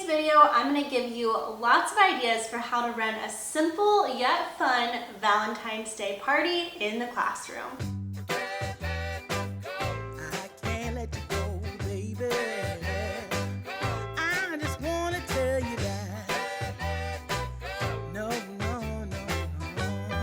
video, I'm going to give you lots of ideas for how to run a simple yet fun Valentine's Day party in the classroom. I can't let you go, baby. I just want to tell you that. No, no, no, no.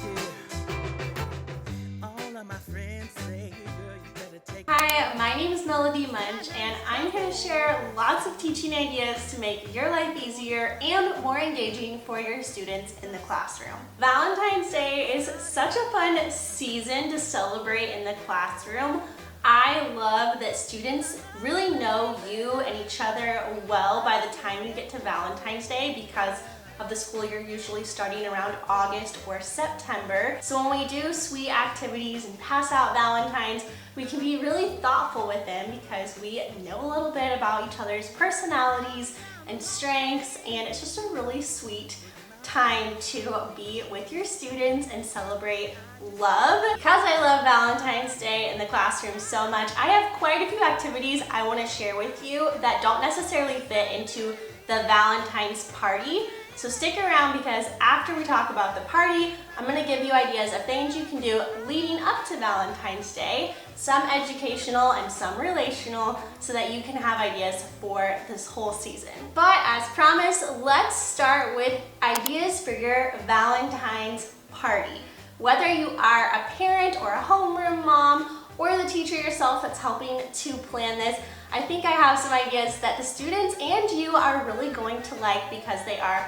Yeah. All of my friends say, girl, you better take. Hi, my name is Melody Munch, and I'm here to share lots of teaching ideas to make your life easier and more engaging for your students in the classroom. Valentine's Day is such a fun season to celebrate in the classroom. I love that students really know you and each other well by the time you get to Valentine's Day because of the school year usually starting around August or September. So when we do sweet activities and pass out Valentines, we can be really thoughtful with them because we know a little bit about each other's personalities and strengths, and it's just a really sweet time to be with your students and celebrate love. Because I love Valentine's Day in the classroom so much, I have quite a few activities I want to share with you that don't necessarily fit into the Valentine's party. So stick around because after we talk about the party, I'm going to give you ideas of things you can do leading up to Valentine's Day, some educational and some relational, so that you can have ideas for this whole season. But as promised, let's start with ideas for your Valentine's party. Whether you are a parent or a homeroom mom or the teacher yourself that's helping to plan this, I think I have some ideas that the students and you are really going to like because they are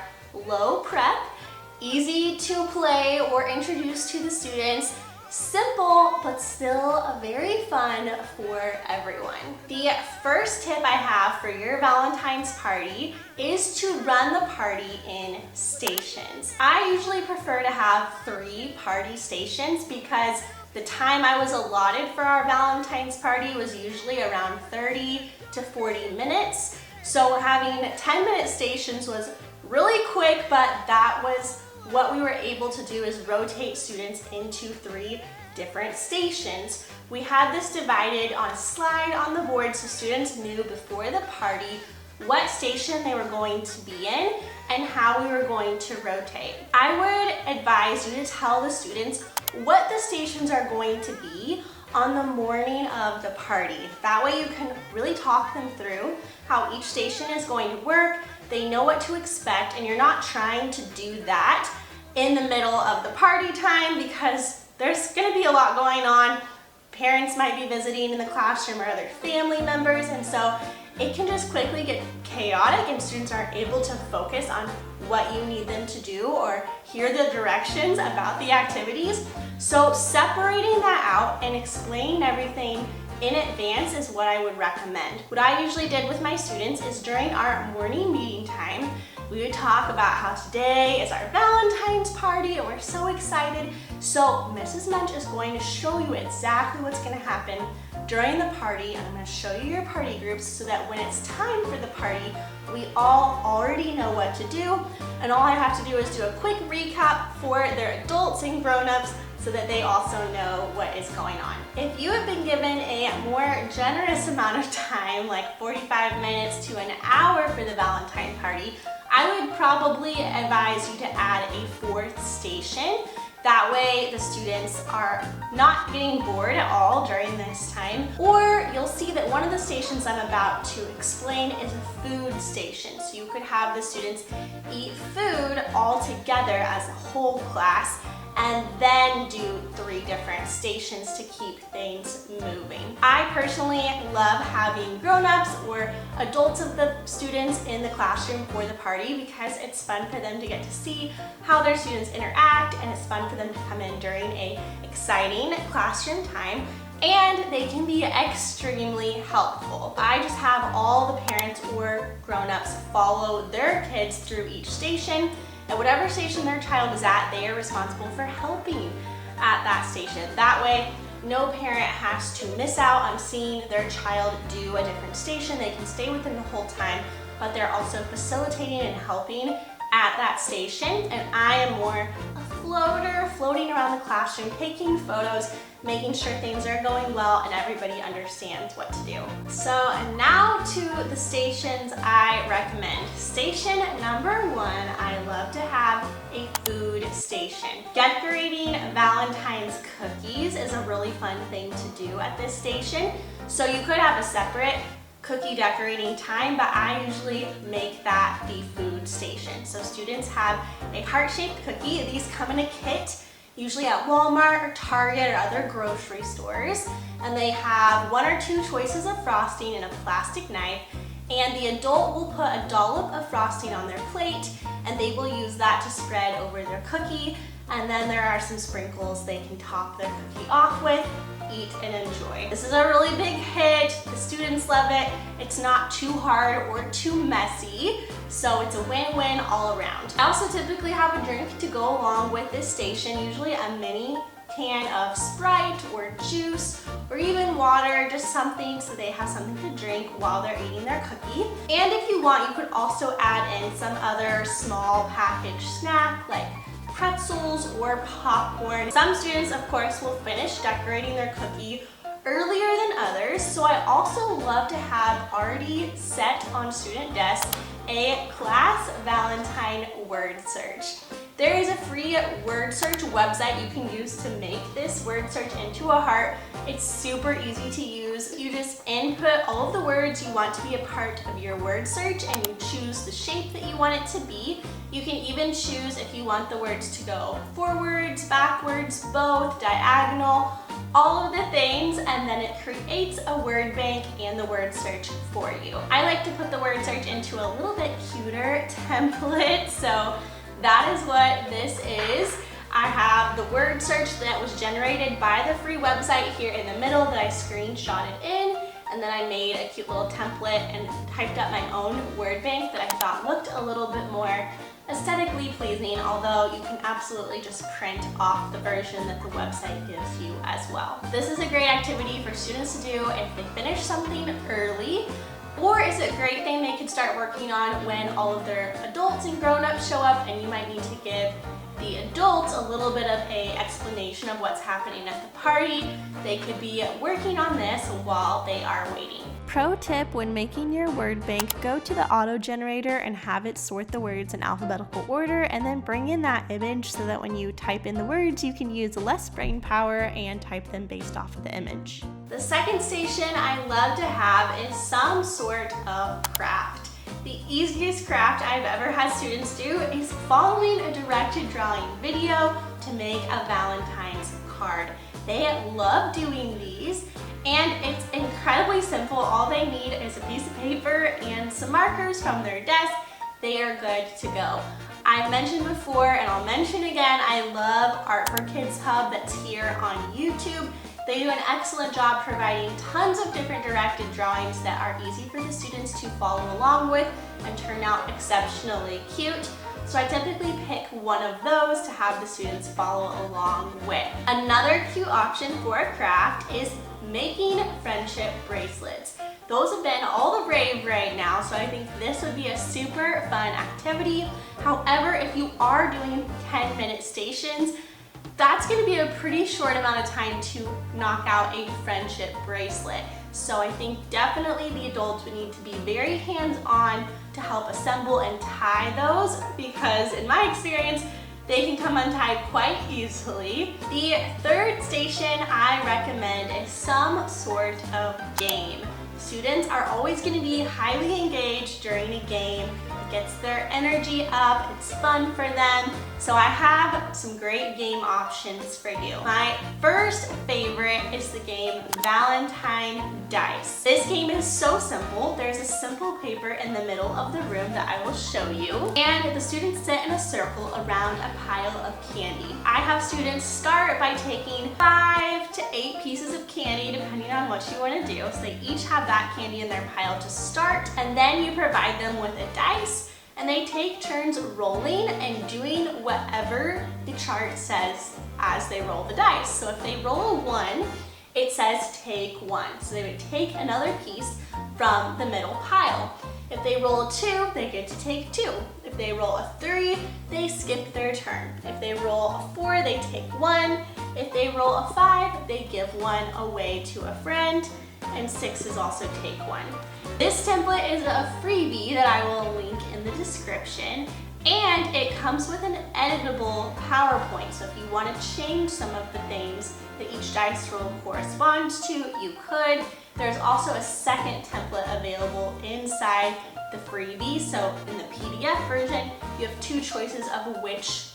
low prep, easy to play or introduce to the students, simple but still very fun for everyone. The first tip I have for your Valentine's party is to run the party in stations. I usually prefer to have 3 party stations because the time I was allotted for our Valentine's party was usually around 30 to 40 minutes. So having 10-minute stations was really quick, but that was what we were able to do, is rotate students into 3 different stations. We had this divided on a slide on the board so students knew before the party what station they were going to be in and how we were going to rotate. I would advise you to tell the students what the stations are going to be on the morning of the party. That way you can really talk them through how each station is going to work. They know what to expect, and you're not trying to do that in the middle of the party time because there's going to be a lot going on. Parents might be visiting in the classroom or other family members, and so it can just quickly get chaotic and students aren't able to focus on what you need them to do or hear the directions about the activities. So separating that out and explaining everything in advance is what I would recommend. What I usually did with my students is during our morning meeting time, we would talk about how today is our Valentine's party and we're so excited. So Mrs. Munch is going to show you exactly what's going to happen during the party, and I'm going to show you your party groups so that when it's time for the party, we all already know what to do, and all I have to do is do a quick recap for their adults and grown-ups so that they also know what is going on. If you have been given a more generous amount of time, like 45 minutes to an hour for the Valentine party, I would probably advise you to add a 4th station. That way the students are not getting bored at all during this time. Or you'll see that one of the stations I'm about to explain is a food station. So you could have the students eat food all together as a whole class and then do 3 different stations to keep things moving. I personally love having grown-ups or adults of the students in the classroom for the party because it's fun for them to get to see how their students interact, and it's fun for them to come in during a exciting classroom time, and they can be extremely helpful. I just have all the parents or grown-ups follow their kids through each station. At whatever station their child is at, they are responsible for helping at that station. That way, no parent has to miss out on seeing their child do a different station. They can stay with them the whole time, but they're also facilitating and helping at that station. And I am more a floater floating around the classroom, taking photos, making sure things are going well and everybody understands what to do. So now to the stations I recommend. Station number 1, I love to have a food station. Decorating Valentine's cookies is a really fun thing to do at this station. So you could have a separate cookie decorating time, but I usually make that the food station. So students have a heart-shaped cookie. These come in a kit, usually at Walmart or Target or other grocery stores. And they have 1 or 2 choices of frosting and a plastic knife. And the adult will put a dollop of frosting on their plate, and they will use that to spread over their cookie. And then there are some sprinkles they can top their cookie off with, eat and enjoy. This is a really big hit. The students love it. It's not too hard or too messy, so it's a win-win all around. I also typically have a drink to go along with this station, usually a mini can of Sprite or juice or even water, just something so they have something to drink while they're eating their cookie. And if you want, you could also add in some other small packaged snack like pretzels or popcorn. Some students, of course, will finish decorating their cookie earlier than others, so I also love to have already set on student desks a class Valentine word search. There is a free word search website you can use to make this word search into a heart. It's super easy to use. You just input all of the words you want to be a part of your word search and you choose the shape that you want it to be. You can even choose if you want the words to go forwards, backwards, both, diagonal, all of the things, and then it creates a word bank and the word search for you. I like to put the word search into a little bit cuter template, so that is what this is. I have the word search that was generated by the free website here in the middle that I screenshotted in, and then I made a cute little template and typed up my own word bank that I thought looked a little bit more aesthetically pleasing, although you can absolutely just print off the version that the website gives you as well. This is a great activity for students to do if they finish something early, or it's a great thing they could start working on when all of their adults and grown-ups show up and you might need to give the adults a little bit of an explanation of what's happening at the party. They could be working on this while they are waiting. Pro tip when making your word bank, go to the auto generator and have it sort the words in alphabetical order and then bring in that image so that when you type in the words you can use less brain power and type them based off of the image. The second station I love to have is some sort of craft. The easiest craft I've ever had students do is following a directed drawing video to make a Valentine's card. They love doing these, and it's incredibly simple. All they need is a piece of paper and some markers from their desk. They are good to go. I mentioned before, and I'll mention again, I love Art for Kids Hub that's here on YouTube. They do an excellent job providing tons of different directed drawings that are easy for the students to follow along with and turn out exceptionally cute. So I typically pick one of those to have the students follow along with. Another cute option for a craft is making friendship bracelets. Those have been all the rave right now, so I think this would be a super fun activity. However, if you are doing 10-minute stations, that's going to be a pretty short amount of time to knock out a friendship bracelet. So I think definitely the adults would need to be very hands-on to help assemble and tie those, because in my experience, they can come untied quite easily. The third station I recommend is some sort of game. Students are always going to be highly engaged during a game. It gets their energy up, it's fun for them. So I have some great game options for you. My first favorite is the game Valentine Dice. This game is so simple. There's a simple paper in the middle of the room that I will show you. And the students sit in a circle around a pile of candy. I have students start by taking 5 to 8 pieces of candy, depending on what you want to do. So they each have that candy in their pile to start, and then you provide them with a dice, and they take turns rolling and doing whatever the chart says as they roll the dice. So if they roll a 1, it says take 1. So they would take another piece from the middle pile. If they roll a 2, they get to take 2. If If they roll a 3, they skip their turn. If they roll a 4, they take 1. If they roll a 5, they give 1 away to a friend. And 6 is also take 1. This template is a freebie that I will link in the description. And it comes with an editable PowerPoint. So if you want to change some of the things that each dice roll corresponds to, you could. There's also a second template available inside the freebie. So in the PDF version, you have 2 choices of which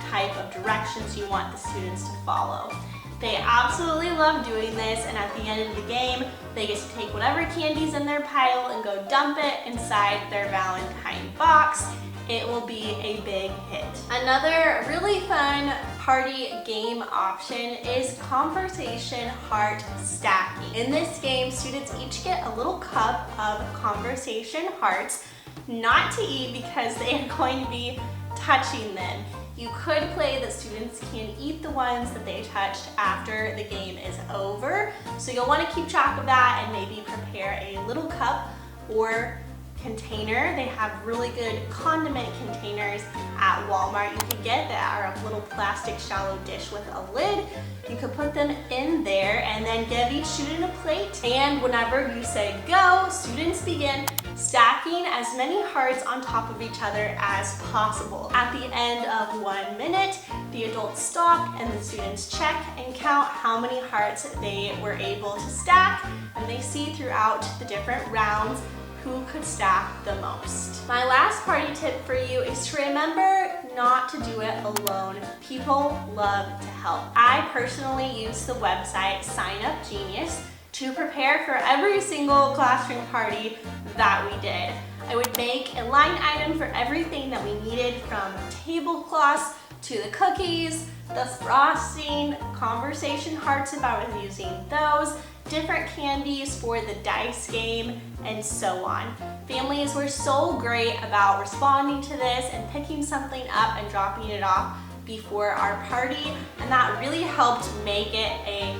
type of directions you want the students to follow. They absolutely love doing this, and at the end of the game, they get to take whatever candy's in their pile and go dump it inside their Valentine box. It will be a big hit. Another really fun party game option is conversation heart stacking. In this game, students each get a little cup of conversation hearts, not to eat because they are going to be touching them. You could play that students can eat the ones that they touched after the game is over. So you'll want to keep track of that and maybe prepare a little cup or container. They have really good condiment containers at Walmart you can get that are a little plastic shallow dish with a lid. You could put them in there and then give each student a plate. And whenever you say go, students begin stacking as many hearts on top of each other as possible. At the end of 1 minute, the adults stop and the students check and count how many hearts they were able to stack, and they see throughout the different rounds who could stack the most. My last party tip for you is to remember not to do it alone. People love to help. I personally use the website Sign Up Genius to prepare for every single classroom party that we did. I would make a line item for everything that we needed, from tablecloths to the cookies, the frosting, conversation hearts if I was using those, different candies for the dice game, and so on. Families were so great about responding to this and picking something up and dropping it off before our party, and that really helped make it a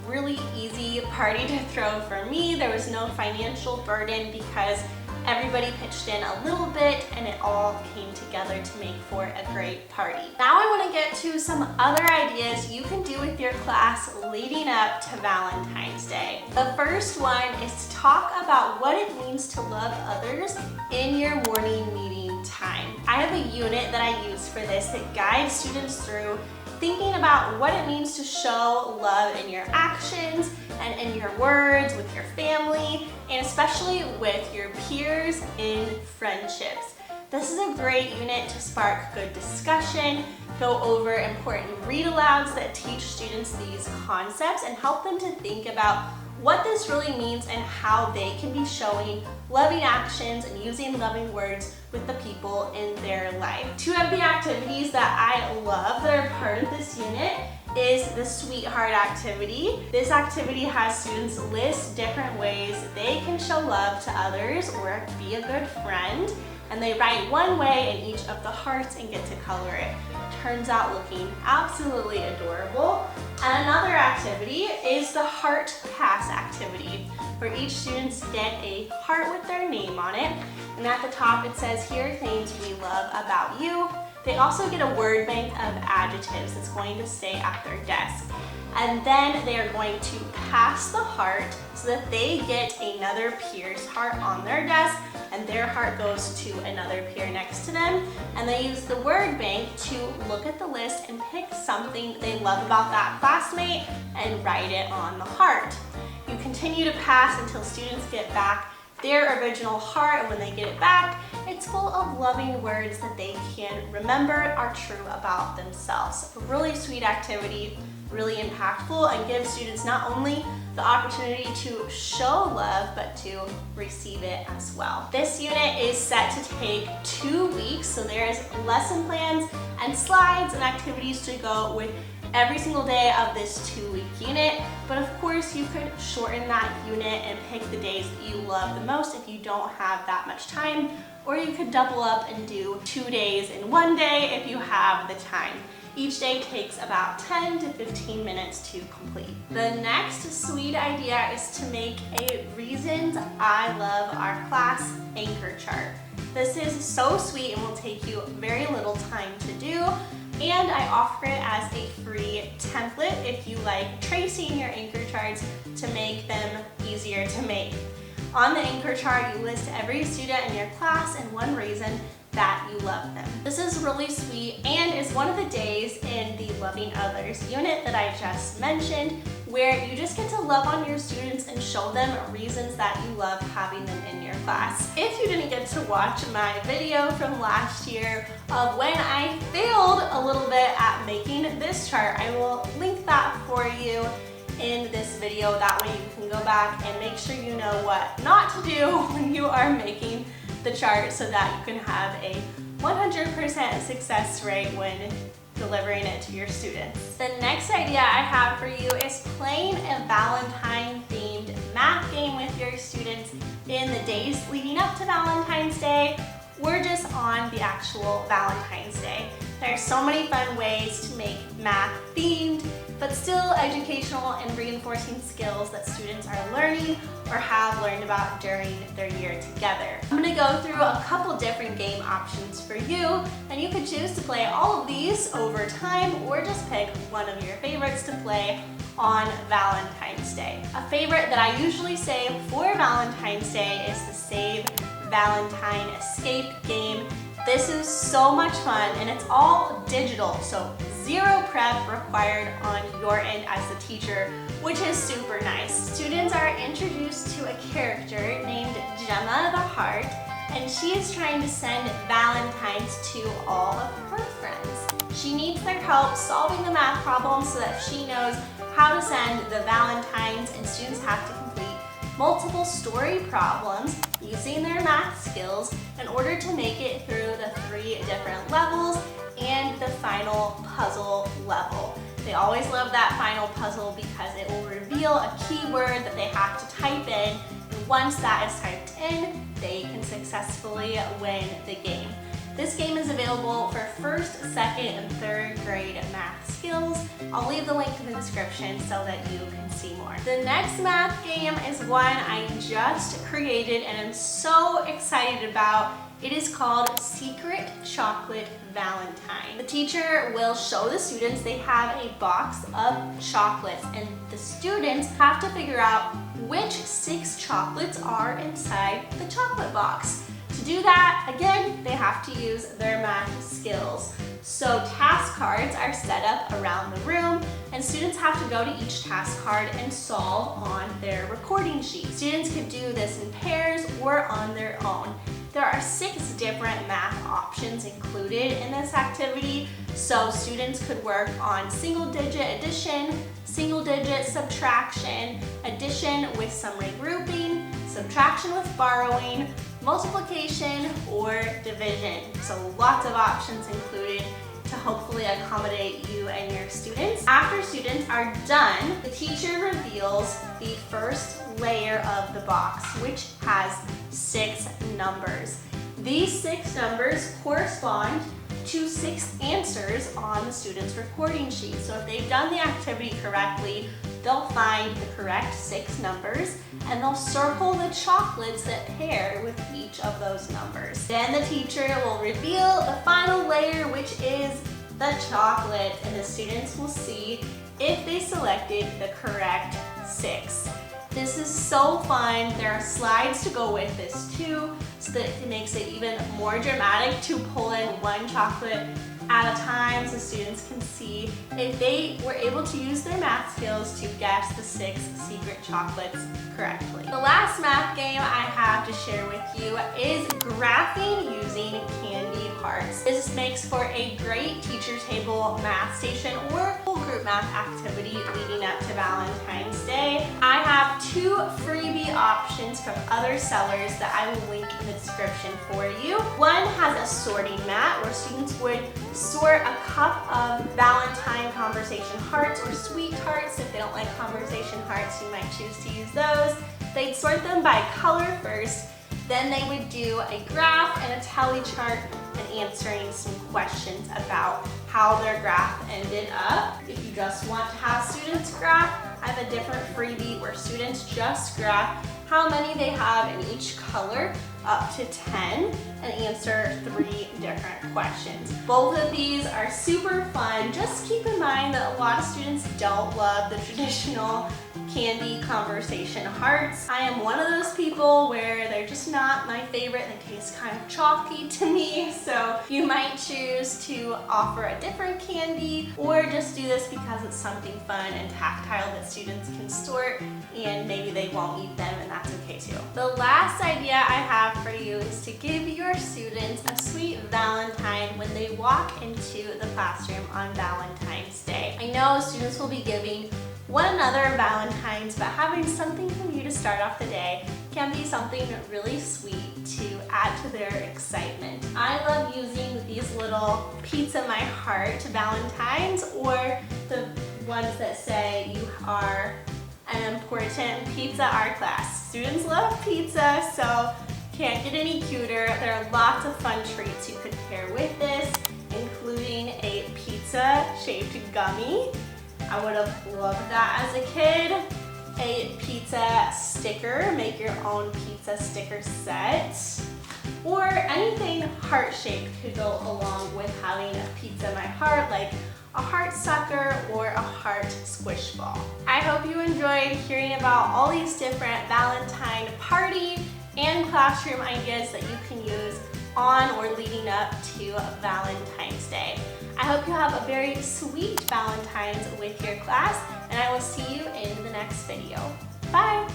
really easy party to throw for me. There was no financial burden because everybody pitched in a little bit and it all came together to make for a great party. Now I want to get to some other ideas you can do with your class leading up to Valentine's Day. The first one is to talk about what it means to love others in your morning meeting time. I have a unit that I use for this that guides students through thinking about what it means to show love in your actions and in your words, with your family, and especially with your peers in friendships. This is a great unit to spark good discussion, go over important read-alouds that teach students these concepts, and help them to think about what this really means and how they can be showing loving actions and using loving words with the people in their life. 2 of the activities that I love that are part of this unit is the Sweetheart activity. This activity has students list different ways they can show love to others or be a good friend, and they write one way in each of the hearts and get to color it. Turns out looking absolutely adorable. And another activity is the Heart Pass activity, where each students get a heart with their name on it, and at the top it says, "Here are things we love about you." They also get a word bank of adjectives that's going to stay at their desk. And then they are going to pass the heart so that they get another peer's heart on their desk, and their heart goes to another peer next to them. And they use the word bank to look at the list and pick something they love about that classmate and write it on the heart. You continue to pass until students get back their original heart, and when they get it back, it's full of loving words that they can remember are true about themselves. A really sweet activity, really impactful, and gives students not only the opportunity to show love, but to receive it as well. This unit is set to take 2 weeks, so there's lesson plans and slides and activities to go with every single day of this 2-week unit. but of course you could shorten that unit and pick the days that you love the most if you don't have that much time, or you could double up and do 2 days in one day if you have the time. Each day takes about 10 to 15 minutes to complete. The next sweet idea is to make a Reasons I Love Our Class anchor chart. This is so sweet and will take you very little time to do, and I offer it as a free template if you like tracing your anchor charts to make them easier to make. On the anchor chart, you list every student in your class and one reason that you love them. This is really sweet and is one of the days in the Loving Others unit that I just mentioned, where you just get to love on your students and show them reasons that you love having them in your class. If you didn't get to watch my video from last year of when I failed a little bit at making this chart, I will link that for you in this video. That way you can go back and make sure you know what not to do when you are making the chart, so that you can have a 100% success rate when delivering it to your students. The next idea I have for you is playing a Valentine themed math game with your students in the days leading up to Valentine's Day, or just on the actual Valentine's Day. There are so many fun ways to make math themed, but still educational and reinforcing skills that students are learning or have learned about during their year together. I'm gonna go through a couple different game options for you, and you could choose to play all of these over time or just pick one of your favorites to play on Valentine's Day. A favorite that I usually say for Valentine's Day is the Save Valentine Escape game. This is so much fun and it's all digital, so zero prep required on your end as the teacher, which is super nice. Students are introduced to a character named Gemma the Heart, and she is trying to send Valentines to all of her friends. She needs their help solving the math problem so that she knows how to send the Valentines, and students have to complete multiple story problems using their math skills in order to make it through the 3 different levels and the final puzzle level. They always love that final puzzle because it will reveal a keyword that they have to type in, and once that is typed in, they can successfully win the game. This game is available for 1st, 2nd, and 3rd grade math skills. I'll leave the link in the description so that you can see more. The next math game is one I just created and I'm so excited about. It is called Secret Chocolate Valentine. The teacher will show the students they have a box of chocolates, and the students have to figure out which 6 chocolates are inside the chocolate box. To do that, again, they have to use their math skills. So task cards are set up around the room, and students have to go to each task card and solve on their recording sheet. Students could do this in pairs or on their own. There are 6 different math options included in this activity, so students could work on single-digit addition, single-digit subtraction, addition with some regrouping, subtraction with borrowing, multiplication, or division. So lots of options included to hopefully accommodate you and your students. After students are done, the teacher reveals the first layer of the box, which has 6 numbers. These 6 numbers correspond to 6 answers on the student's recording sheet. So if they've done the activity correctly, they'll find the correct 6 numbers and they'll circle the chocolates that pair with each of those numbers. Then the teacher will reveal the final layer, which is the chocolate, and the students will see if they selected the correct 6. This is so fun. There are slides to go with this too, so that it makes it even more dramatic to pull in one chocolate at a time so students can see if they were able to use their math skills to guess the 6 secret chocolates correctly. The last math game I have to share with you is graphing using candy hearts. This makes for a great teacher table math station or whole group math activity leading up to Valentine's Day. I have 2 freebie options from other sellers that I will link in the description for you. One has a sorting mat where students would sort a cup of Valentine conversation hearts or sweethearts. If they don't like conversation hearts, you might choose to use those. They'd sort them by color first, then they would do a graph and a tally chart and answering some questions about how their graph ended up. If you just want to have students graph, I have a different freebie where students just graph how many they have in each color up to 10 and answer 3 different questions. Both of these are super fun. Just keep in mind that a lot of students don't love the traditional candy conversation hearts. I am one of those people where they're just not my favorite. They taste kind of chalky to me, so you might choose to offer a different candy or just do this because it's something fun and tactile that students can sort and maybe they won't eat them, and that's okay too. The last idea I have for you is to give your students a sweet Valentine when they walk into the classroom on Valentine's Day. I know students will be giving one another Valentines, but having something from you to start off the day can be something really sweet to add to their excitement. I love using these little Pizza My Heart Valentines, or the ones that say you are an important pizza art class. Students love pizza, so can't get any cuter. There are lots of fun treats you could pair with this, including a pizza-shaped gummy. I would have loved that as a kid. A pizza sticker, make your own pizza sticker set. Or anything heart-shaped could go along with having a Pizza My Heart, like a heart sucker or a heart squish ball. I hope you enjoyed hearing about all these different Valentine party and classroom ideas that you can use on or leading up to Valentine's Day. I hope you have a very sweet Valentine's with your class, and I will see you in the next video. Bye!